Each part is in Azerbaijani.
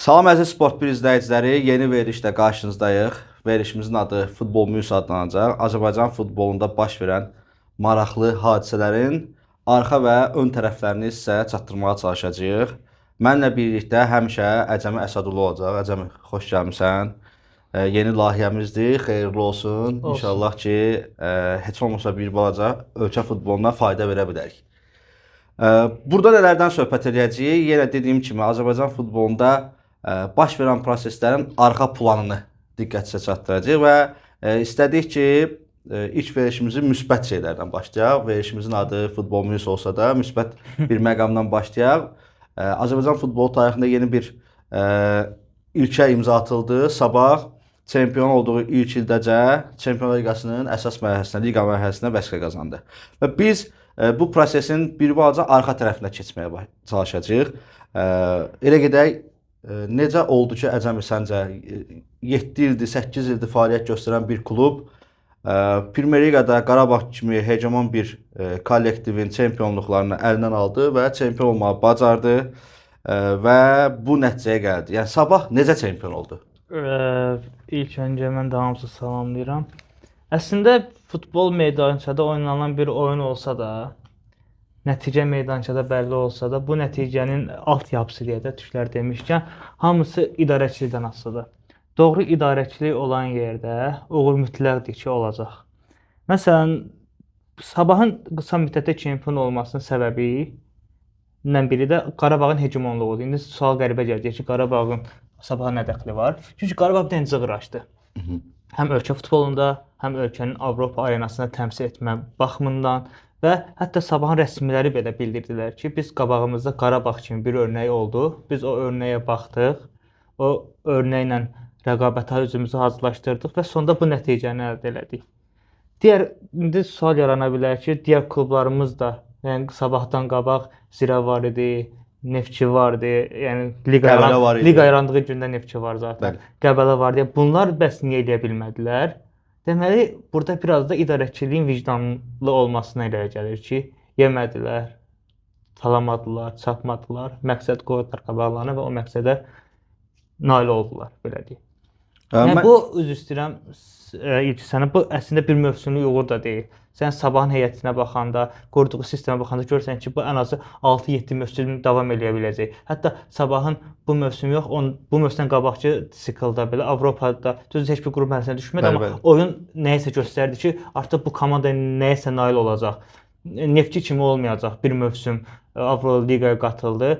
Salam əziz Sport 1 izləyiciləri, yeni verilişlə qarşınızdayıq. Verilişimizin adı Futbol News adlanacaq. Azərbaycan futbolunda baş verən maraqlı hadisələrin arxa və ön tərəflərini sizə çatdırmağa çalışacağıq. Mənlə birlikdə həmişə Əcəmi Əsədulu olacaq. Əcəmi, xoş gəlmisən. Yeni layihəmizdir, xeyirli olsun. İnşallah ki, heç olmasa bir balaca ölkə futboluna fayda verə bilərik. Burada nələrdən söhbət edəcəyik? Yenə dediyim kimi, Azərbaycan futbolunda baş verən proseslərin arxa planını diqqətinizə çatdıracağıq və istədik ki, ilk verilişimizi müsbət şeylərdən başlayaq. Verilişimizin adı Futbol News olsa da müsbət bir məqamdan başlayaq. Azərbaycan futbolu tarixində yeni bir ilkə imza atıldı. Sabah çempion olduğu ilk ildəcə Çempionlar Liqasının əsas mərhələsinə, liqa mərhələsinə vəsqə qazandı. Və biz bu prosesin bir balaca arxa tərəfinə keçməyə çalışacağıq. Elə gedək, necə oldu ki, Əcəmi, səncə 7 ildir, 8 ildir fəaliyyət göstərən bir klub Premyer Liqada Qarabağ kimi hegemon bir kollektivin çempionluqlarını əlindən aldı və çempion olmağı bacardı və bu nəticəyə gəldi. Yəni Sabah necə çempion oldu? İlk öncə mən də hamınızı salamlayıram. Əslində futbol meydançada oynanan bir oyun olsa da, nəticə meydançada bəlli olsa da, bu nəticənin altyapısı deyə də türklər demişkən, hamısı idarəçilikdən asılıdır. Doğru idarəçilik olan yerdə uğur mütləqdir ki, olacaq. Məsələn, Sabahın qısa müddətdə çempion olmasının səbəbindən biri də Qarabağın hegemonluğudur. İndi sual qəribə gələcək ki, Qarabağın Sabaha nə dəxli var? Çünki Qarabağ bir dənə cığır açdı. Həm ölkə futbolunda, həm ölkənin Avropa arenasında təmsil etmə baxımından və hətta Sabahın rəsmiləri belə bildirdilər ki, biz qabağımızda Qarabağ kimi bir örnək oldu. Biz o örnəyə baxdıq, o örnəklə rəqabətə özümüzü hazırlaşdırdıq və sonda bu nəticəni əldə elədik. İndi sual yarana bilər ki, digər klublarımız da, yəni Sabahdan qabaq Zirə var idi, Neftçi vardı, yəni liqa yarandığı gündə Neftçi var zaten. Qəbələ var deyə. Bunlar bəs niyə eləyə bilmədilər? Deməli, burada biraz da idarəçiliyin vicdanlı olmasına elə gəlir ki, yemədilər, talamadılar, çatmadılar, məqsəd qoydular qabaqlarına və o məqsədə nail oldular, belə deyək. Yəni, bu, üzr istəyirəm, ilk sənə, bu əslində bir mövsümlük uğur da deyil. Sən Sabahın heyətinə baxanda, qurduğu sistemə baxanda görürsən ki, bu ən azı 6-7 mövsüm davam edə biləcək. Hətta Sabahın bu mövsüm yox, bu mövsümdən qabaqçı siklda belə Avropada düzdür heç bir qrup mərhələsinə düşmədi, amma oyun nəyəsə göstərdi ki, artıq bu komanda nəyəsə nail olacaq. Neftçi kimi olmayacaq bir mövsüm Avropa Liqaya qatıldı.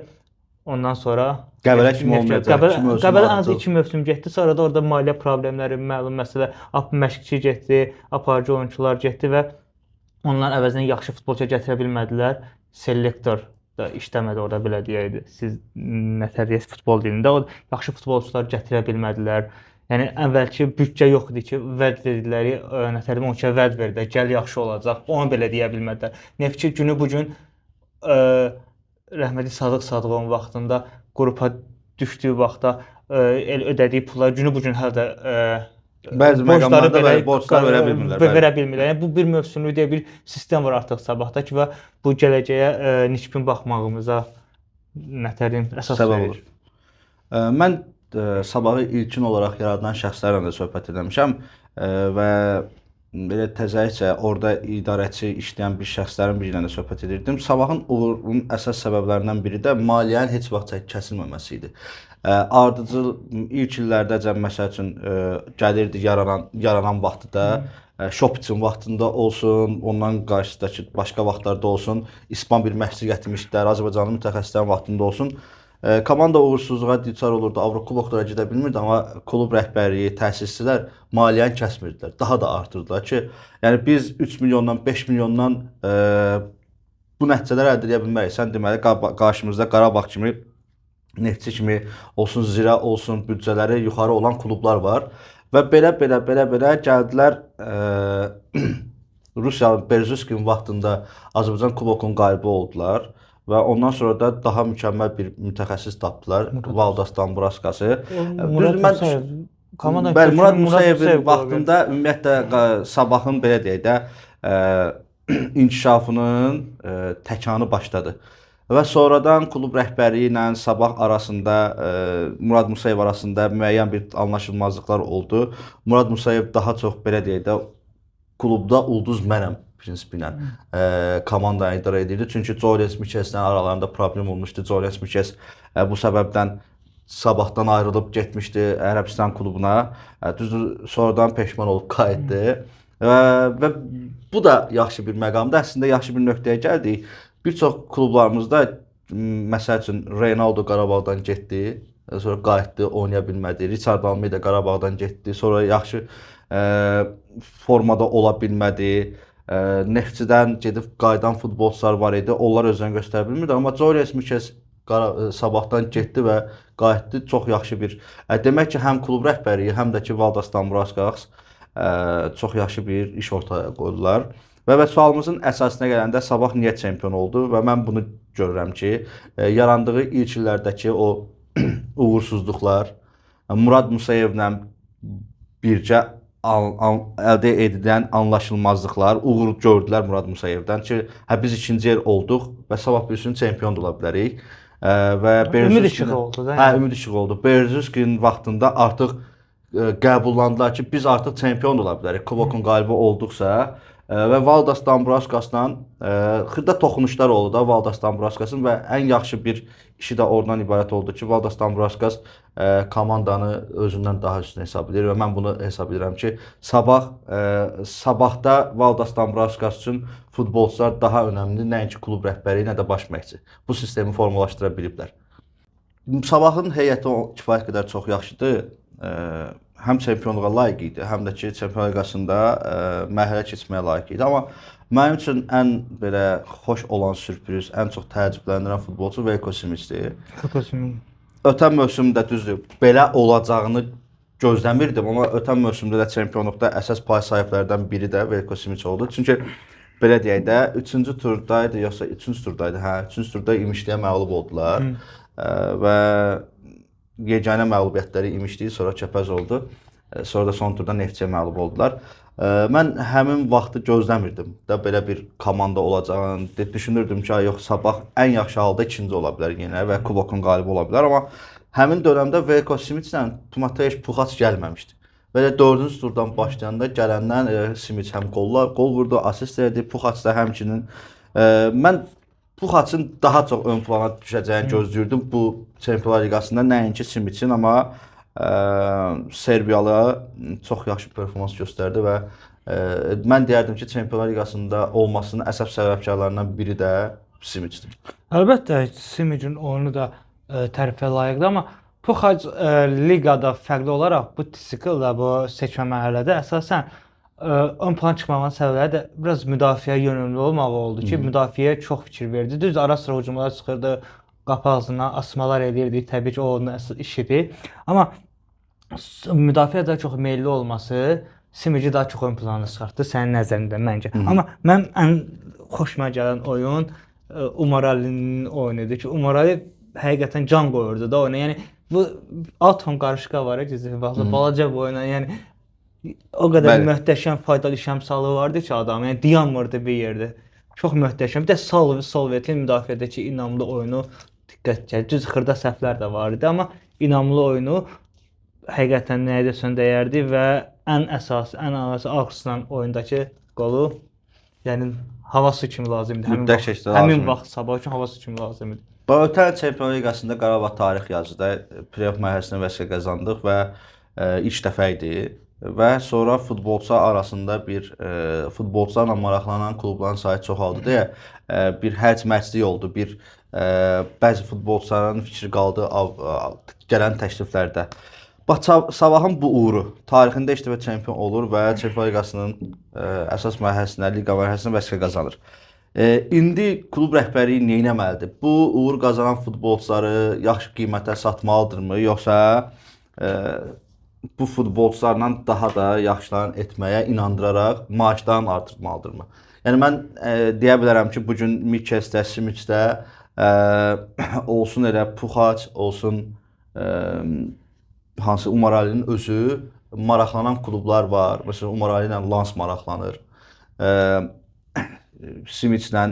Ondan sonra Qəbələ kimi olmayacaq. Qəbələ ən azı 2 mövsüm getdi. Sonra da orada maliyyə problemləri, məlum məsələ, məşqçi getdi, aparıcı oyunçular getdi və onların əvəzinə yaxşı futbolçu gətirə bilmədilər. Selektor da işləmədi orada, belə deyəydi. Siz nətəriyyəs futbol dilində o yaxşı futbolçular gətirə bilmədilər. Yəni əvvəlki büdcə yox idi ki, vəd verdilər, nətəriyyəm o ki, vəd verdilər, gəl yaxşı olacaq. Onu belə deyə bilmədilər. Neftçi günü bu gün rəhmətli Sadıq Sadıqovun vaxtında qrupa düşdüyü vaxtda ödədiyi pullar günü bu gün hələ də bəzi məqamlarda borclar verə bilmirlər. Yəni bu bir mövsümlük deyə bir sistem var artıq Sabahda ki və bu gələcəyə nikbin baxmağımıza nətəriyyəm əsas verir. Mən Sabahı ilkin olaraq yaradan şəxslərlə də söhbət etmişəm və belə təzəlikcə orada idarəçi işləyən bir şəxslərin biri ilə də söhbət edirdim. Sabahın uğurunun əsas səbəblərindən biri də maliyyənin heç vaxt kəsilməməsi idi. Ardıcıl ilk illərdə məsəl üçün gəlirdi yaranan vaxtda, Şopiçin vaxtında olsun, ondan qarşısındakı başqa vaxtlarda olsun, İspan bir məşqçi gətirmişdilər, Azərbaycanın mütəxəssislərin vaxtında olsun. Komanda uğursuzluğa düçar olurdu, Avrokuboklara gedə bilmirdi, amma klub rəhbərliyi, təsisçilər maliyyəni kəsmirdilər, daha da artırdılar ki, yəni biz 3 milyondan, 5 milyondan bu nəticələr əldə edə bilmərik. Sən deməli, qarşımızda Qarabağ kimi, Neftçi kimi olsun, Zirə olsun, büdcələri yuxarı olan klublar var və belə gəldilər Rusiyanın Berzuskinin vaxtında Azərbaycan kubokunun qalibi oldular. Və ondan sonra da daha mükəmməl bir mütəxəssis tapdılar, Valdas Dambraskası. Murad Musayevin vaxtında ümumiyyətlə Sabahın belə deyək də inkişafının təkanı başladı. Və sonradan klub rəhbərliyi ilə Sabah arasında, Murad Musayev arasında müəyyən bir anlaşılmazlıqlar oldu. Murad Musayev daha çox belə deyək də klubda ulduz mənəm prinsipi ilə komandanı idarə edirdi. Çünki Julius Mikelslə aralarında problem olmuşdu. Julius Mikels bu səbəbdən Sabahdan ayrılıb getmişdi Ərəbistan klubuna. Düzdür, sonradan peşman olub qayıtdı. Və bu da yaxşı bir məqamdır. Əslində yaxşı bir nöqtəyə gəldik. Bir çox klublarımızda, məsəl üçün Reynaldo Qarabağdan getdi, sonra qayıtdı, oynaya bilmədi. Richard Almeida Qarabağdan getdi, sonra yaxşı formada ola bilmədi. Neftçidən gedib qayıdan futbolçular var idi. Onlar özlərini göstərə bilmirdi, amma Julius Mikels Sabahdan getdi və qayıtdı. Çox yaxşı bir. Demək ki, həm klub rəhbərliyi, həm də ki Valdas Dambraskas çox yaxşı bir iş ortaya qoydular. Və sualımızın əsasına gələndə Sabah niyə çempion oldu və mən bunu görürəm ki, yarandığı ilk illərdəki o uğursuzluqlar, Murad Musayevlə birgə əldə edilən anlaşılmazlıqlar, uğur gördülər Murad Musayevdən ki, biz ikinci yer olduq və Sabah büyüsünün çempion ola bilərik. Və Ümid işığı oldu da. Hə, ümid işığı oldu. Berezovskinin vaxtında artıq qəbullandılar ki, biz artıq çempion ola bilərik. Kubokun qalibi olduqsa və Valdas Dambraskasla xırda toxunuşlar oldu da Valdas Dambraskasın və ən yaxşı bir işi də oradan ibarət oldu ki, Valdas Dambraskas komandanı özündən daha üstün hesab edir və mən bunu hesab edirəm ki, Sabahda Valdas Dambraskas üçün futbolçular daha önəmlidir, nəinki klub rəhbəri, nə də baş məşqçi. Bu sistemi formalaşdıra biliblər. Sabahın heyəti kifayət qədər çox yaxşıdır. Həm çempionluğa layiq idi, həm də ki, Çempionlar Liqasında mərhələ keçməyə layiq idi. Amma mənim üçün ən belə xoş olan sürpriz, ən çox təəccübləndirən futbolçu Veljko Simićdir. Ötən mövsümdə düzdür, belə olacağını gözləmirdim, amma ötən mövsümdə də çempionluqda əsas pay sahiblərdən biri də Veljko Simić oldu. Çünki belə deyək də 3-cü turdaydı, yoxsa 3-cü turdaydı, 3-cü turda İmişliyə məğlub oldular və yeganə məğlubiyyətləri İmişli, sonra Kəpəz oldu. Sonra da son turda Neftçiyə məğlub oldular. Mən həmin vaxtı gözləmirdim də belə bir komanda olacağını. Düşünürdüm ki, yox, Sabah ən yaxşı halda ikinci ola bilər yenə və Kubokun qalibi ola bilər. Amma həmin dövrəmdə Veljko Simićlə Timotej Puxac gəlməmişdi. Belə 4-cü turdan başlayanda gələndən Simić həm qol vurdu, asist verdi, Puxac da həmçinin. Mən Puxacın daha çox ön plana düşəcəyini gözləyirdim bu Çempionlar Liqasında, nəinki Simićin, amma Serbiyalı çox yaxşı performans göstərdi və mən deyərdim ki, Çempionlar Liqasında olmasının əsas səbəbkarlarından biri də Simićdir. Əlbəttə Simićin oyunu da tərifə layiqdir, amma Puxac liqada fərqli olaraq bu siklda, bu seçmə mərhələdə əsasən ön plan çıxmağının səbəbləri də biraz müdafiəyə yönümlü olmağı oldu ki, müdafiəyə çox fikir verdi. Düz ara-sıra hücumlara çıxırdı, qapı ağzına asmalar edirdi, təbii ki, o onun əsas işidir. Amma müdafiəyə daha çox meylli olması Simići daha çox ön plana çıxartdı sənin nəzərində məncə. Amma mən ən xoşuma gələn oyun Umar-Ali'nin oyunudur ki, Umar-Ali həqiqətən can qoyurdu da oyuna. Yəni bu atom qarışqa var ya, balaca bu oyuna, yəni o qədər möhtəşəm faydalı iş əmsalı vardı ki adam, yəni dayanmırdı bir yerdə. Çox möhtəşəm. Bir də Solvetin müdafiədəki inamlı oyunu diqqət çəkdi. Düz xırda səhvlər də var idi, amma inamlı oyunu həqiqətən nəyə desən dəyərdi və ən əsas, ən əsas Akslan oyundakı qolu, yəni havası kimi lazımdır. Həmin vaxt Sabah üçün havası kimi lazımdır. Ötən Çempionlar Liqasında Qarabağ tarix yazıda play-off mərhələsində vəsələ qazandıq və ilk dəfə idi. Və sonra futbolçular arasında futbolçularla maraqlanan klubların sayı çoxaldı deyə bir hərc-mərclik oldu. Bəzi futbolçuların fikri qaldı gələn təkliflərdə. Bax, Sabahın bu uğuru tarixində ilk dəfə çempion olur və Çempionlar Liqasının əsas mərhələsində, liqa mərhələsində vəsələ qazanır. İndi klub rəhbərliyi nə etməlidir? Bu uğur qazanan futbolçuları yaxşı qiymətə satmalıdırmı, yoxsa bu futbolçularla daha da yaxşılarını etməyə inandıraraq maaşlarını artırmalıdırmı? Yəni mən deyə bilərəm ki, bu gün Mikelsdə, Simićdə olsun elə Puxac, olsun hansı Umar-Ali'nin özü maraqlanan klublar var. Məsələn, Umar-Ali ilə Lens maraqlanır. Simićlə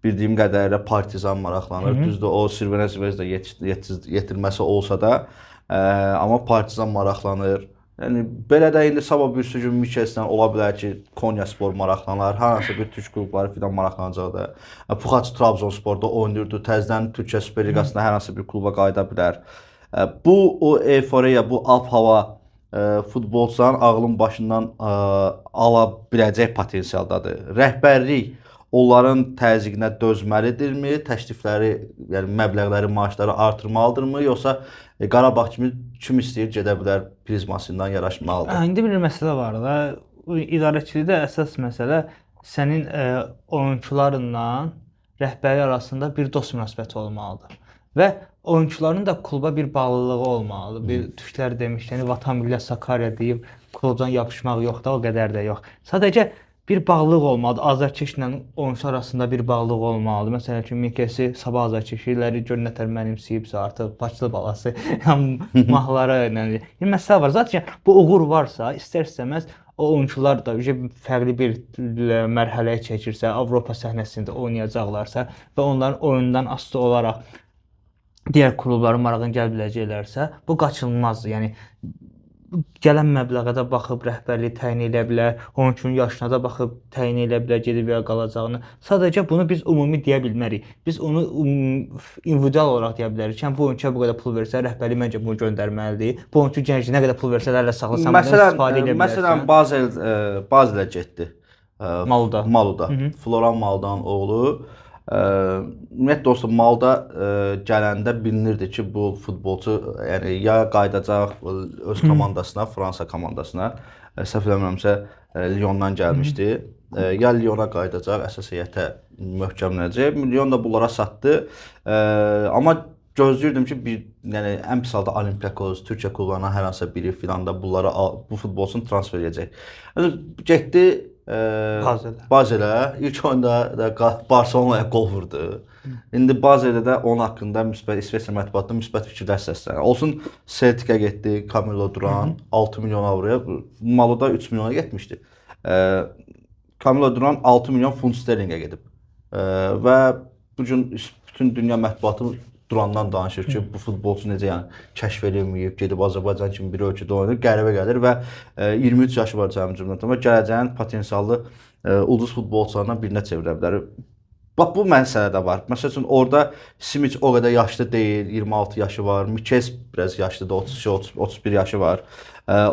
bildiyim qədərilə Partizan maraqlanır. Düzdür, o Sirvənə Zvezda yetirməsi olsa da, amma Partizan maraqlanır. Yəni belə də indi sabah bir gün Mikelsdən ola bilər ki, Konyaspor maraqlanar, hər hansı bir türk klubları filan maraqlanacaqdır. Puxaç Trabzonsporda oynayırdı, təzədən Türkiyə Süper Liqasında hər hansı bir kluba qayıda bilər. Bu o euforiya, bu ab-hava futbolçuların ağlın başından ala biləcək potensialdadır. Rəhbərlik onların təzyiqinə dözməlidirmi? Təklifləri, yəni məbləğləri, maaşları artırmalıdırmı, yoxsa Qarabağ kimi kim istəyir gedə bilər prizmasından yaraşmalıdır? İndi bir məsələ var da, idarəçilikdə əsas məsələ sənin oyunçularınla rəhbəri arasında bir dost münasibəti olmalıdır. Və oyunçuların da kluba bir bağlılığı olmalıdır. Bir türklər demişkən, Vatan Millə Sakarya deyib klubdan yapışmaq yox da, o qədər də yox. Sadəcə bir bağlılıq olmalıdır. Azərkeşlə oyunçu arasında bir bağlılıq olmalıdır. Məsələn ki, Mikesi Sabah Azərkeşiləri gör nətər mənimsəyibsə artıq Bakılı balası mahlara yönəlir. Yəni məsələ var. Zaten bu uğur varsa, istər-istəməz o oyunçular da fərqli bir mərhələyə çəkirsə, Avropa səhnəsində oynayacaqlarsa və onların oyundan asılı olaraq digər klubların marağını gələ biləcəklərsə, bu qaçılmazdır. Yəni gələn məbləğə də baxıb rəhbərlik təyin edə bilər, oyunçunun yaşına da baxıb təyin edə bilər, gedib ya qalacağını. Sadəcə bunu biz ümumi deyə bilmərik. Biz onu individual olaraq deyə bilərik. Yəni bu oyunçuya bu qədər pul versə, rəhbərlik məncə bunu göndərməlidir. Bu oyunçu gəncə nə qədər pul versə, saxlasan bundan istifadə edə bilərsən. Məsələn, Bazelə getdi. Maluda. Floran Maldan oğlu. Ümumiyyətlə dostum, Malda gələndə bilinirdi ki, bu futbolçu yəni ya qayıdacaq öz komandasına, Fransa komandasına, səhv eləmirəmsə Lyondan gəlmişdi. Ya Lyona qayıdacaq, əsas heyətə möhkəmlənəcək. Lyon da bunlara satdı. Amma gözləyirdim ki, yəni ən pis halda Olympiakos, Türkiyə klublarından hər hansı biri filan da bunlara bu futbolçunu transfer edəcək. Getdi Bazelə ilk oyunda da Barselonaya qol vurdu. İndi Bazelə də onun haqqında İsveçrə mətbuatında müsbət fikirlər səslənir. Olsun Celticə getdi, Camilo Duran 6 milyon avroya, Maluda 3 milyona getmişdi. Camilo Duran 6 milyon funt sterlinqə gedib. Və bu gün bütün dünya mətbuatı Durandan danışır ki, bu futbolçu necə yəni kəşf edilməyib, gedib Azərbaycan kimi bir ölkədə oynayır, qəribə gəlir və 23 yaşı var cəmi cümlətən və gələcəyin potensiallı ulduz futbolçularından birinə çevirə bilər. Bax bu məsələ də var. Məsəl üçün orada Simic o qədər yaşlı deyil, 26 yaşı var. Mikes biraz yaşlıdır, 32-31 yaşı var.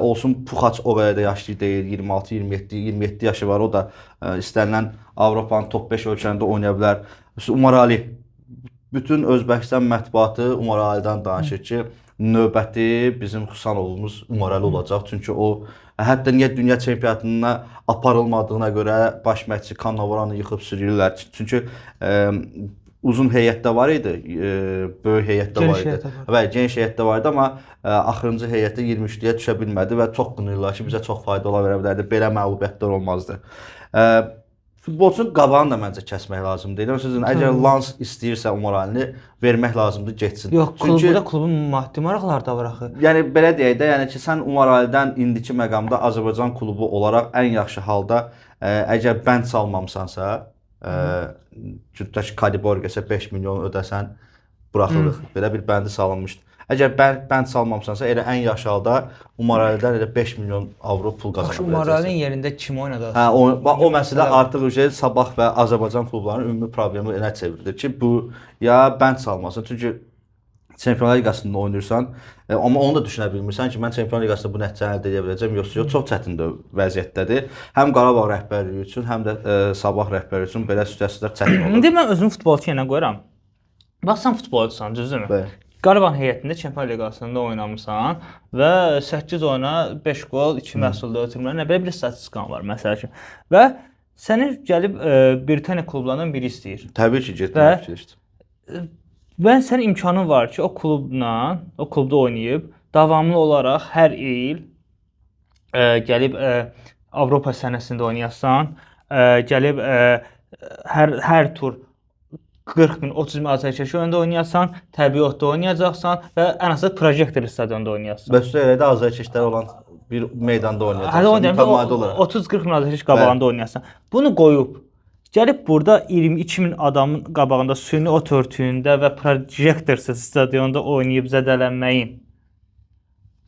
Olsun Puxaç o qədər də yaşlı deyil, 26-27 yaşı var. O da istənilən Avropanın top 5 ölkələrində oynaya bilər. Umar Ali, bütün Özbəkistan mətbuatı Umar Ali'dən danışır ki, növbəti bizim Xusanovumuz Umar Ali olacaq. Çünki o hətta niyə dünya çempionatına aparılmadığına görə baş məşqçi Cannavaranı yıxıb sürüyorlar. Çünki uzun heyətdə var idi, böyük heyətdə var idi. Və geniş heyətdə var idi, amma axırıncı heyətdə 23-lüyə düşə bilmədi və çox qınayırlar ki, bizə çox fayda ola verə bilərdi. Belə məğlubiyyətlər olmazdı. Futbolçunun qabağını da məncə kəsmək lazımdır. Sizin əgər Lans istəyirsə Umar Alini vermək lazımdır, getsin. Yox, klubun maddi maraqları da var axı. Yəni belə deyək də, yəni ki, sən Umar Alidən indiki məqamda Azərbaycan klubu olaraq ən yaxşı halda əgər bənd salmamısansa, tutaq ki, Kadiborgesə 5 milyon ödəsən, buraxırıq. Belə bir bəndi salınmışdı. Əgər bənd salmamısansa, elə ən yaxşı halda Umar Alidən elə 5 milyon avro pul qazana biləcəksən. Umar Alinin yerində kim oynadı? O məsələ artıq Sabah və Azərbaycan klublarının ümumi problemi elə çevrilir ki, bu ya bənd salmasın. Çünki Çempionlar Liqasında oynayırsan, amma onu da düşünə bilmirsən ki, mən Çempionlar Liqasında bu nəticəni əldə edə biləcəm, yoxsa çox çətin vəziyyətdədir. Həm Qarabağ rəhbərliyi üçün, həm də Sabah rəhbərliyi üçün belə situasiyalar çətin olur. İndi mən özümü futbolçu yerine qoyuram. Bax, sən futbolçusan, düzdürmü? Bəli. Qarabağ heyətində Çempionlar Liqasında oynamısan və 8 oyuna 5 qol, 2 məhsulda ötürmə, nə belə bir statistikan var məsəl üçün. Və səni gəlib Britaniya klublarından biri istəyir. Təbii ki, getmək fikirləşdim. Və sənin imkanın var ki, o klubda oynayıb, davamlı olaraq hər il gəlib Avropa səhnəsində oynayasan, gəlib hər tur 40 min, 30 min Azərkeş oyunda oynayasan, təbii otda oynayacaqsan və ən azı projektor stadionda oynayasan. Bəs elə də Azərkeşlər olan bir meydanda oynayacaqsan, mütəmadi olaraq. 30-40 min Azərkeş qabağında oynayasan. Bunu qoyub Gəlib burada 22.000 adamın qabağında süni ot örtüyündə və projektorsuz stadionda oynayıb zədələnməyin.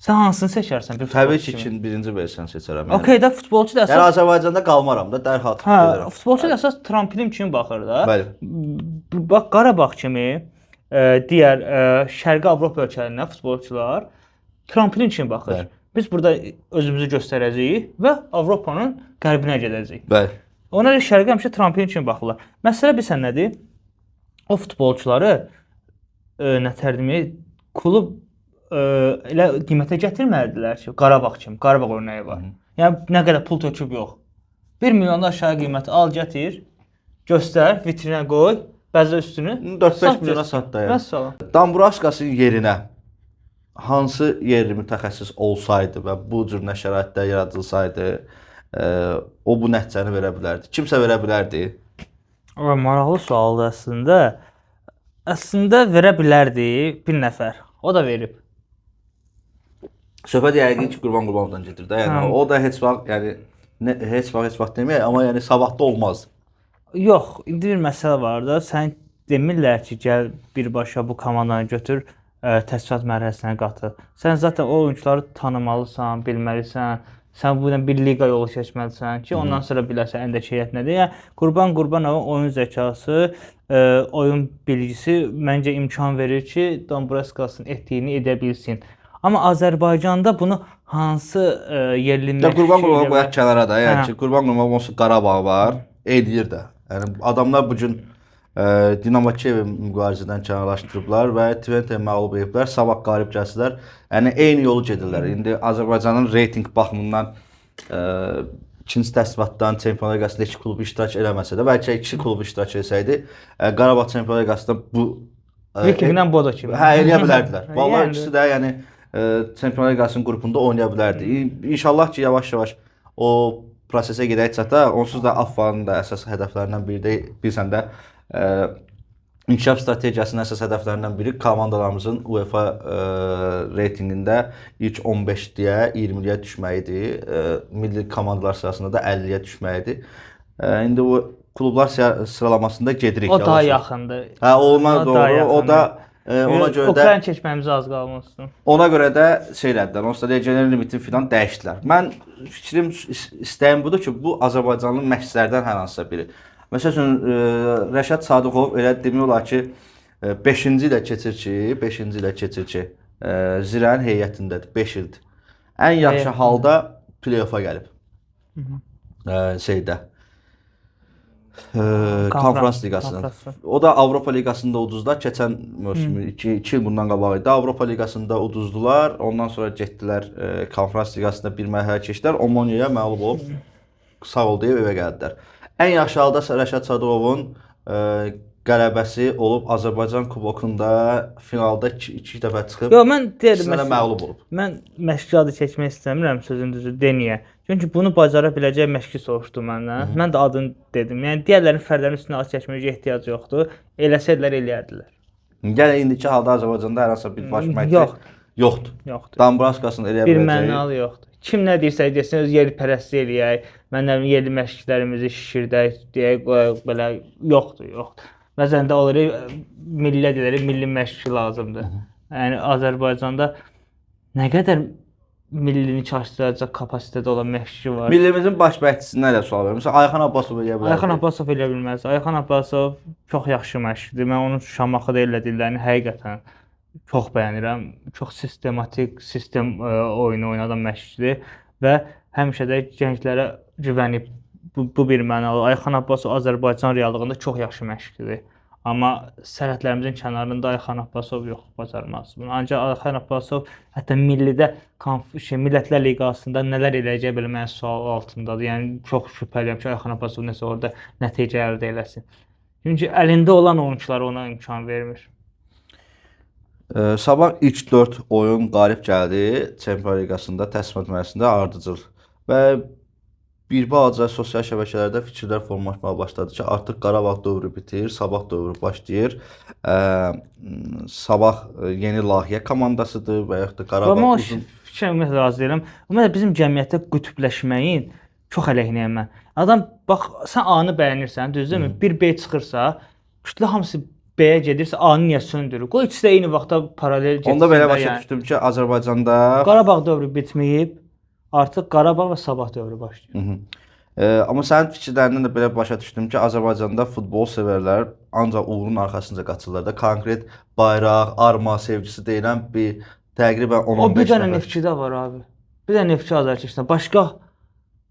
Sən hansını seçərsən bir Təbii futbolçu ki, kimi? birinci versiyanı seçərəm. Okay da futbolçu da Yəni əsas Azərbaycanda qalmaram da, dərhal hə, gedirəm. futbolçu da əsas tramplin kimi baxır da. Bəli. Bax Qarabağ kimi digər Şərqi Avropa ölkələrinə futbolçular tramplin kimi baxır. Bəli. Biz burada özümüzü göstərəcəyik və Avropanın qərbinə gedəcəyik. Bəli. Ona görə Şərqə həmişə tramplin kimi baxırlar. Məsələ bilirsən nədir? O futbolçuları nətərdimi klub elə qiymətə gətirməlidirlər ki, Qarabağ kimi, Qarabağ örnəyi var. Yəni nə qədər pul töküb yox. 1 milyondan aşağı qiyməti al, gətir, göstər, vitrinə qoy, bəzə üstünü 4-5 milyona sat da. Vəssalam. Dambraskasın yerinə hansı yerli mütəxəssis olsaydı və bu cür şəraitdə yaradılsaydı, o bu nəticəni verə bilərdi. Kimsə verə bilərdi. O maraqlı sualdır əslində. Əslində verə bilərdi bir nəfər. O da verib. Söhbət yəqin ki, Qurban Qurbanovdan gedir də. Yəni o da heç vaxt, yəni heç vaxt deməyək, amma yəni savadlı olmazdı. Yox, indi bir məsələ var da. Sən demirlər ki, gəl birbaşa bu komandanı götür, təsdiqat mərhələsinə qatıl. Sən zaten o oyunçuları tanımalısan, bilməlisən. Sən bu bir liqa yolu seçməlisən ki, ondan sonra biləsən əndəki heyət nədir. Yəni Qurban Qurbanovun oyun zəkası, oyun bilgisi məncə imkan verir ki, Dambraskasın etdiyini edə bilsin. Amma Azərbaycanda bunu hansı yerli məşqçi Qurban Qurbanov qoyaq kənara da. Yəni ki, Qurban Qurbanov olsa Qarabağ var, edir də. Yəni adamlar bu gün Dinamo Kiyevi mübarizədən kənarlaşdırıblar və Twente məğlub ediblər. Sabah qalib gəlsələr, yəni eyni yolu gedirlər. İndi Azərbaycanın reytinq baxımından ikinci təsdiqatdan Çempionlar Liqasında 2 klub iştirak eləməsə də, bəlkə 2 klub iştirak etsəydi, Qarabağ Çempionlar Liqasında bu Vikinqdən Bodo kimi. Hə, eləyə bilərdilər. Vallahi ikisi də yəni Çempionlar Liqasının qrupunda oynaya bilərdi. İnşallah ki, yavaş-yavaş o prosesə gedək çata. Onsuz da AFFA'nın da əsas hədəflərindən biri də bilsən də inkişaf strategiyasının əsas hədəflərindən biri komandalarımızın UEFA reytinqində ilk 15-yə, 20-yə düşməyidir. Milli komandalar sırasında da 50-yə düşməyidir. İndi o klublar sıralamasında gedirik. O daha yaxındır. Hə, ona doğru. O da ona görə də Ukrayna keçməyimizə az qalmışdı. Ona görə də şeylərdən, onsuz da legioner limitin filan dəyişdilər. Mən fikrim, istəyim budur ki, bu Azərbaycanlı məşqçilərdən hər hansısa biri. Məsələn, Rəşad Sadıqov elə demək olar ki, 5-ci ilə keçir ki, Zirənin heyətindədir, 5 ildir. Ən yaxşı halda play-offa gəlib. Şeydə Konferans Liqasının. O da Avropa Liqasında uduzdular. Keçən mövsüm 2 il bundan qabaq idi. Avropa Liqasında uduzdular. Ondan sonra getdilər Konferans Liqasında bir mərhələ keçdilər. Omoniya məğlub olub sağ ol deyib evə gəldilər. Ən yaxşı halda Rəşad Sadıqovun qələbəsi olub Azərbaycan kubokunda finalda 2 dəfə çıxıb. Yox, mən deyirəm məğlub olub. Mən məşqçi adı çəkmək istəmirəm, sözün düzü Deniyə. Çünki bunu bacara biləcək məşqçi soruşdu məndən. Mən də adını dedim. Yəni digərlərin fərdlərin üstünə ad çəkməyə ehtiyac yoxdur. Eləsədilər eləyərdilər. Yəni indiki halda Azərbaycanda hər hansı bir baş məşqçi yoxdur. Dambraskasını eləyə biləcək. Bir mənalı yoxdur. Kim nə deyirsə desin, öz yerli pərəstlik eləyək. Məndən yerli məşqçilərimizi şişirdək deyək, belə yoxdur. Məsələn də olur milli deyirlər, milli məşqçi lazımdır. Yəni Azərbaycanda nə qədər millini çaşdıracaq kapasitədə olan məşqçi var. Millimizin baş məşqçisindən də sual verirəm. Məsələn, Ayxan Abbasov eləyə bilər. Ayxan Abbasov eləyə bilməz. Ayxan Abbasov çox yaxşı məşqçidir. Mən onun Şamaxıda elədiklərini həqiqətən çox bəyənirəm. Çox sistematik, sistem oyunu oynadan məşqçidir və həmişə də gənclərə güvənib. Bu bir mənalı. Ayxan Abbasov Azərbaycan reallığında çox yaxşı məşqçidir. Amma sərhədlərimizin kənarında Ayxan Abbasov yox, bacarmaz. Ancaq Ayxan Abbasov hətta millidə Millətlər Liqasında nələr eləyəcək belə mənim sual altındadır. Yəni çox şübhəliyəm ki, Ayxan Abbasov nəsə orada nəticə əldə eləsin. Çünki əlində olan oyunçular ona imkan vermir. Sabah ilk 4 oyun qalib gəldi Çempionlar Liqasında təsdiqat mərhələsində ardıcıl və bir balaca sosial şəbəkələrdə fikirlər formalaşmağa başladı ki, artıq Qarabağ dövrü bitir, Sabah dövrü başlayır. Sabah yeni layihə komandasıdır və yaxud da Qarabağ Amma fikrimi razı deyirəm. Ümumiyyətlə bizim cəmiyyətdə qütbləşməyin Çox əleyhinəyəm mən. Adam bax sən A-nı bəyənirsən, düzdürmü? Bir B çıxırsa, kütlə hamısı B-yə gedirsə A-nı niyə söndürür? Qoy ikisi də eyni vaxtda paralel getsin. Onda belə başa düşdüm ki, Azərbaycanda Qarabağ dövrü bitməyib, artıq Qarabağ və Sabah dövrü başlayır. Amma sənin fikirlərindən də belə başa düşdüm ki, Azərbaycanda futbol sevərlər ancaq uğurun arxasınca qaçırlar da. Konkret bayraq, arma sevgisi deyilən bir təqribən 10-15 O bir dənə nəfər. Neftçidə var abi. Bir dənə Neftçi azarkeşdə. Başqa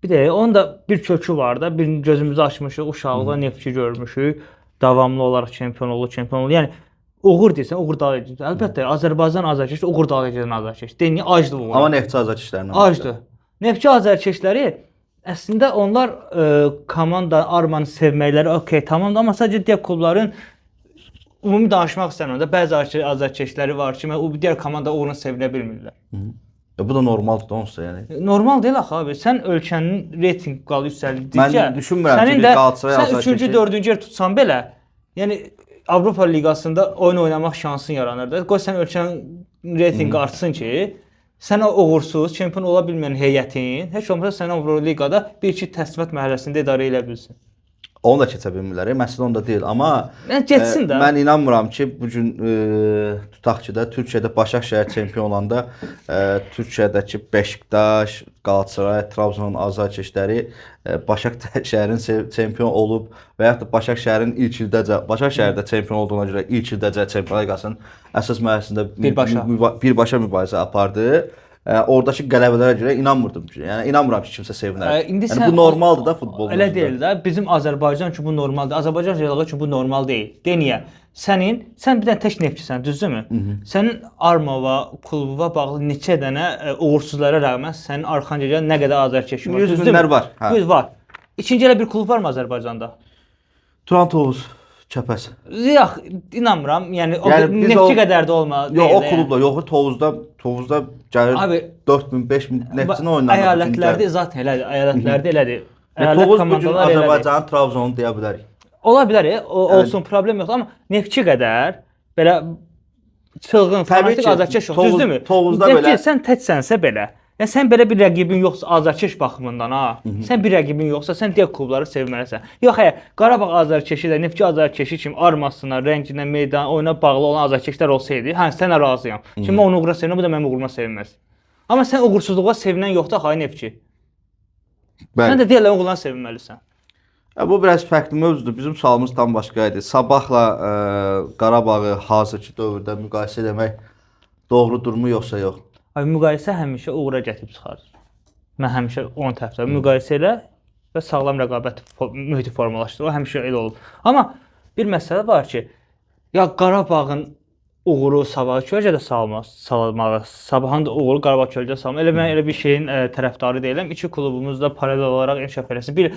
bir də onun da bir kökü var da. Bir gözümüzü açmışıq, uşaqlıqda Neftçi görmüşük. Davamlı olaraq çempion olur. Yəni uğur deyirsən, uğur dağıcıdır. Əlbəttə Azərbaycan azarkeşdə uğur dağıcıdan azarkeş. Deyir, acdır bu. Amma Neftçi azarkeşlərindən. Acdır. Neftçi azarkeşləri əslində onlar komanda armanı sevməkləri okey, tamamdır, amma sadəcə digər klubların ümumi danışmaq istəmirəm də bəzi azarkeşləri var ki, o digər komanda uğrunu sevinə bilmirlər. Bu da normaldır da onsuz yəni. Normal deyil axı abi. Sən ölkənin reytinq qalı yüksəldikcə Mən düşünmürəm ki, bir Qalatasaray azarkeşi. Sən 3-cü, 4-cü yer tutsan belə, yəni Avropa liqasında oyun oynamaq şansın yaranır da. Qoy sən ölkənin reytinqi artsın ki, sən o uğursuz, çempion ola bilməyən heyətin heç olmasa səni Avroliqada 1-2 təsnifat mərhələsində idarə edə bilsin. Onu da keçə bilmirlər. Məsələ onda deyil, amma Getsin də. mən inanmıram ki, bu gün tutaq ki də Türkiyədə Başakşəhər çempion olanda Türkiyədəki Beşiktaş, Qalatasaray, Trabzonun azarkeşləri Başakşəhərin çempion olub və yaxud da Başakşəhərin ilk ildəcə Başakşəhərdə çempion olduğuna görə ilk ildəcə Çempionlar Liqasının əsas mərhələsində birbaşa mübarizə apardı. Oradakı qələbələrə görə inanmırdım ki. Yəni inanmıram ki, kimsə sevinər. Yəni bu normaldır da futbolda. Elə deyil də. Bizim Azərbaycan üçün bu normaldır. Azərbaycan reallığı üçün bu normal deyil. Deniyə. Sən bir dənə tək Neftçisən, düzdürmü? Sənin Armava klubuva bağlı neçə dənə uğursuzlara rəğmən sənin arxanca nə qədər azarkeş var? 100 günlər var. 100 var. İkinci elə bir klub varmı Azərbaycanda? Turan Tovuz, Kəpəz. Yox, inanmıram. Yəni o Neftçi qədər də olmalı. Yox, o klubda, yox, Tovuzda gəlir 4000, 5000 Neftçini oynanır. Əyalətlərdə zaten elədir. Əyalətlərdə elədir. Tovuz bu gün Azərbaycanın Trabzonu deyə bilərik. Ola bilər, olsun, problem yoxdur, amma Neftçi qədər belə çılğın, fanatik azarkeş yox, düzdürmü? Tovuzda belə sən təksənsə belə, yəni sən belə bir rəqibin yoxsa azarkeş baxımından sən bir rəqibin yoxsa sən digər klubları sevməlisən. Yox, Qarabağ azarkeşi də Neftçi azarkeşi kimi armasına, rənginə, meydana, oyuna bağlı olan azarkeşlər olsaydı, sənə razıyam. Şimdi mən onu uğuruna sevinəm, bu da mənim uğuruma sevinməz. Amma sən uğursuzluğa sevinən yoxdur, Neftçi. Sən də digərlərin uğuruna sevinməlisən. Bu biraz fərqli mövzudur. Bizim sualımız tam başqa idi. Sabahla Qarabağı hazırki dövrdə müqayisə etmək doğrudurmu yoxsa yox? Müqayisə həmişə uğura gətirib çıxarır. Mən həmişə onun tərəfdayam. Müqayisə elə və sağlam rəqabət mühiti formalaşdır. O həmişə elə olub. Amma bir məsələ var ki, ya Qarabağın uğuru Sabahı kölgədə salmalı, Sabahın da uğuru Qarabağ kölgədə salmalı. Elə mən elə bir şeyin tərəfdarı deyiləm. İki klubumuz da paralel olaraq inkişaf eləsin. Bir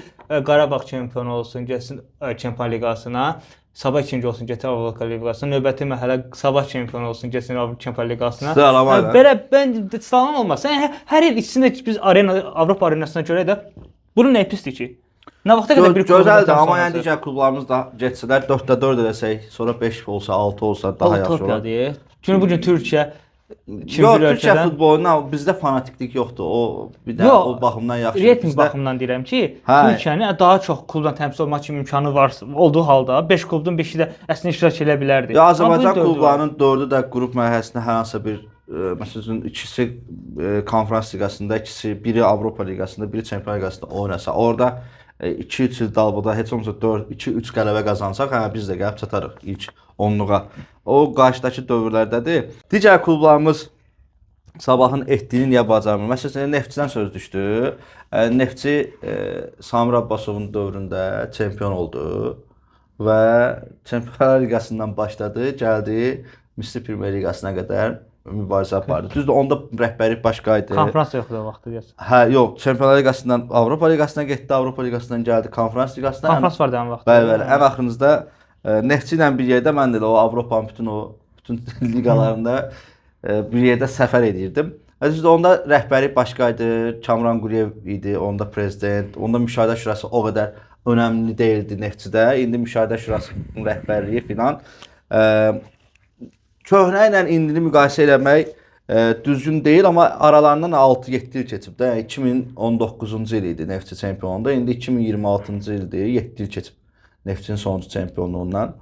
Qarabağ çempion olsun, getsin Çempionlar Liqasına. Sabah ikinci olsun, getsin Avropa Liqasına. Növbəti mərhələ Sabah çempion olsun, getsin Çempionlar Liqasına. Belə mən salam olmaz. Hər il içində biz Avropa arenasına görə də bunun nə pisdir ki? Nə vaxta qədər bir gözəldir, amma yəni digər klublarımız da getsələr 4-4 eləsək, sonra 5 olsa, 6 olsa daha yaxşı olar. Çünki bu gün Türkiyə Türkiyə futbolunda bizdə fanatiklik yoxdur. O bir də o baxımdan yaxşıdır. Reyting baxımından deyirəm ki, Türkiyənin daha çox klubdan təmsil olmaq kimi imkanı var olduğu halda 5 klubdan 5-i də əslində iştirak edə bilərdi. Ya Azərbaycan klublarının 4-ü də qrup mərhələsində hər hansı bir məsələn ikisi konfrans liqasında, ikisi biri Avropa liqasında, biri Çempionlar liqasında oynasa, orada 2-3 il dalbada heç olmasa 2-3 qələbə qazansaq, biz də gəlib çatarıq ilk 10-luğa. O qarşıdakı dövrlərdədir. Digər klublarımız Sabahın etdiyini niyə bacarmır? Məsələn, Neftçidən söz düşdü. Neftçi Samir Abbasovun dövründə çempion oldu və Çempionlar Liqasından başladı, gəldi Misri Premyer Liqasına qədər mübarizə apardı. Düzdür, onda rəhbərlik başqa idi. Konfrans yoxdur o vaxtı deyəsən. Yox, Çempionlar Liqasından Avropa Liqasına getdi, Avropa Liqasından gəldi Konfrans Liqasına. Konfrans vardı ən vaxt. Bəli, ən axırınızda Neftçi ilə bir yerdə mən də o Avropanın bütün liqalarında bir yerdə səfər edirdim. Düzdür, onda rəhbərlik başqa idi. Kamran Quliyev idi, onda prezident. Onda müşahidə şurası o qədər önəmli deyildi Neftçidə. İndi müşahidə şurasının rəhbərliyi filan. Köhnə ilə indini müqayisə eləmək düzgün deyil, amma aralarından 6-7 il keçib də. 2019-cu il idi Neftçi çempionluğunda. İndi 2026-cı ildir. 7 il keçib Neftçinin sonuncu çempionluğundan.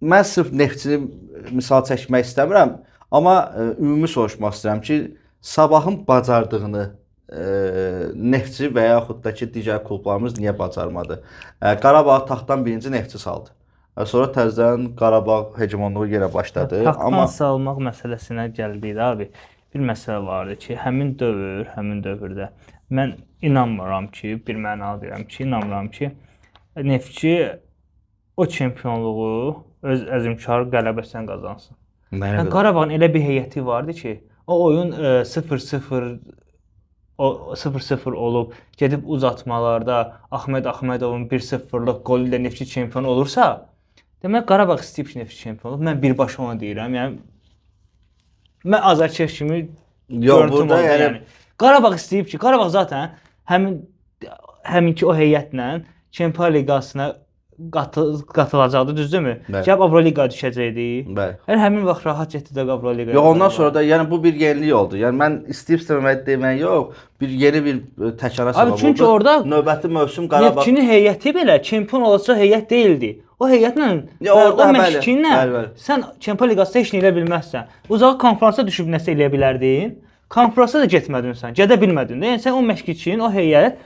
Mən sırf Neftçini misal çəkmək istəmirəm, amma ümumi soruşmaq istəyirəm ki, Sabahın bacardığını Neftçi və yaxud da ki, digər klublarımız niyə bacarmadı? Qarabağ taxtdan birinci Neftçi saldı. Sonra təzədən Qarabağ hegemonluğu yerə başladı. Taxtdan salmaq məsələsinə gəldikdə abi, bir məsələ vardı ki, həmin dövrdə mən inanmıram ki, bir məna deyirəm ki, inanmıram ki, Neftçi o çempionluğu öz əzmkar qələbəsinə qazansın. Qarabağın elə bir heyəti vardı ki, o oyun 0-0 olub, gedib uzatmalarda Ahmed Ahmedovun 1-0'lıq qolu ilə Neftçi çempion olursa, demək Qarabağ istəyib ki, Neftçi çempion olub. Mən birbaşa onu deyirəm. Yəni mən azarkeş kimi görüntüm oldu. Yəni Qarabağ istəyib ki, Qarabağ zaten həminki o heyətlə Çempionlar Liqasına qatılacaqdı, düzdürmü? Gəlib Avroliqaya düşəcəkdi. Yəni həmin vaxt rahat getdi də Avroliqaya. Yox, ondan sonra da yəni bu bir yenilik oldu. Yəni mən istəyib-istəməmək demək yox, bir yeni bir təkara səbəb oldu. Abi çünki orada növbəti mövsüm Qarabağ Neftçinin heyəti belə çempion olacaq heyət deyildi. O heyətlə o məşqçinlə sən Çempionlar Liqasında heç nə edə bilməzsən. Uzaq konfransa düşüb nəsə eləyə bilərdin. Konfransa da getmədin sən, gedə bilmədin də. Yəni sən o məşqçinin, o heyət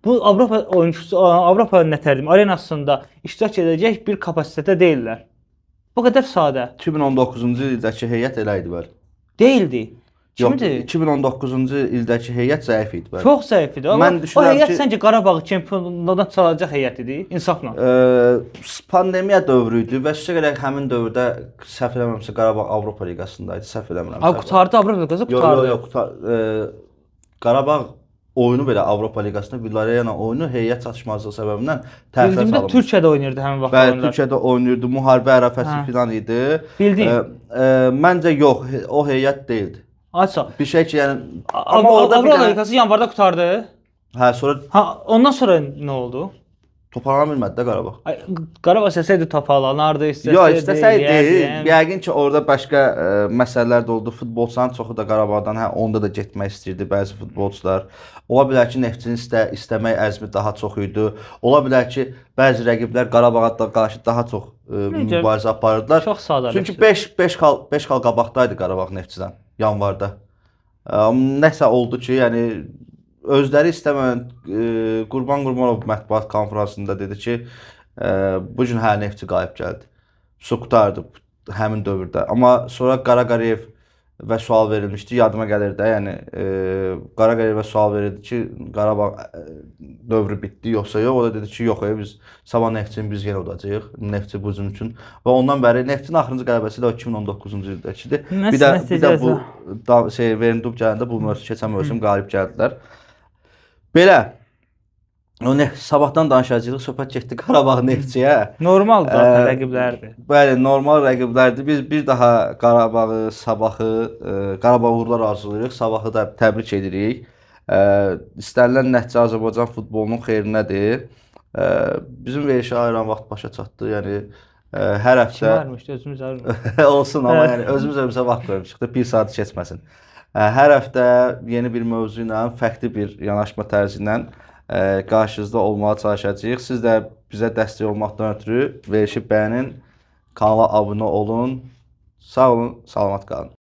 bu Avropa oyunçusu, Avropa nətərdim arenasında iştirak edəcək bir kapasitədə deyillər. Bu qədər sadə. 2019-cu ildəki heyət elə idi bəli. Deyildi. Yox, 2019-cu ildəki heyət zəif idi bəli. Çox zəif idi. Amma o heyət səncə Qarabağı çempionluqdan çalacaq heyət idi, insafla. Pandemiya dövrü idi və üstə görə həmin dövrdə səhv eləmirəmsə Qarabağ Avropa Liqasında idi, səhv eləmirəmsə. Abi qutardı Avropa Liqası, qutardı. Yox, Qarabağ oyunu belə Avropa Liqasında Villarreal oyunu heyət çatışmazlığı səbəbindən təxirə salındı. Bildiyimdə Türkiyədə oynayırdı həmin vaxt oyunlar. Bəli, Türkiyədə oynayırdı, müharibə ərəfəsi filan idi. Bildim. Məncə yox, o heyət deyildi. Açsa. Bir şey ki, yəni amma orada Avropa Liqası yanvarda qutardı. Hə, sonra ondan sonra nə oldu? Toparlana bilmədi də Qarabağ. Qarabağ istəsəydi toparlanardı, Yox, istəsəydi. Yəqin ki, orada başqa məsələlər də oldu. Futbolçuların çoxu da Qarabağdan, onda da getmək istəyirdi bəzi futbolçular. Ola bilər ki, Neftçinin istəmək əzmi daha çox idi. Ola bilər ki, bəzi rəqiblər Qarabağa qarşı daha çox mübarizə aparırdılar. Çox sadələşdi. Çünki 5 xal qabaqdaydı Qarabağ Neftçidən yanvarda. Nəsə oldu ki, yəni özləri istəməyən Qurban Qurbanov mətbuat konfransında dedi ki, bu gün hər Neftçi qayıb gəldi. Su qutardı həmin dövrdə. Amma sonra Qaraqarev və sual verilmişdi, yadıma gəlir də, yəni Qaraqarevə sual verildi ki, Qarabağ dövrü bitdi yoxsa yox. O da dedi ki, yox, biz sabah Neftçini biz yenə udacağıq. Neftçi bu bizim üçün. Və ondan bəri Neftçinin axırıncı qələbəsi də 2019-cu ildə. Bir də bu Verindub gələndə bu mövsüm keçən mövsüm qalib gəldilər. Belə sabahdan danışacağıq, söhbət getdi Qarabağ Neftçiyə. Normal zaten rəqiblərdir. Bəli, normal rəqiblərdir. Biz bir daha Qarabağı, Sabahı, Qarabağ uğurlar arzulayırıq. Sabahı da təbrik edirik. İstənilən nəticə Azərbaycan futbolunun xeyrinədir. Bizim verilişə ayıran vaxt başa çatdı. Yəni hər həftə özümüz ayırmışıq. olsun, amma yəni özümüzə vaxt vermişik də 1 saat keçməsin. Hər həftə yeni bir mövzu ilə, fərqli bir yanaşma tərzi ilə qarşınızda olmağa çalışacağıq. Siz də bizə dəstək olmaqdan ötürü verilişi bəyənin, kanala abunə olun. Sağ olun, salamat qalın.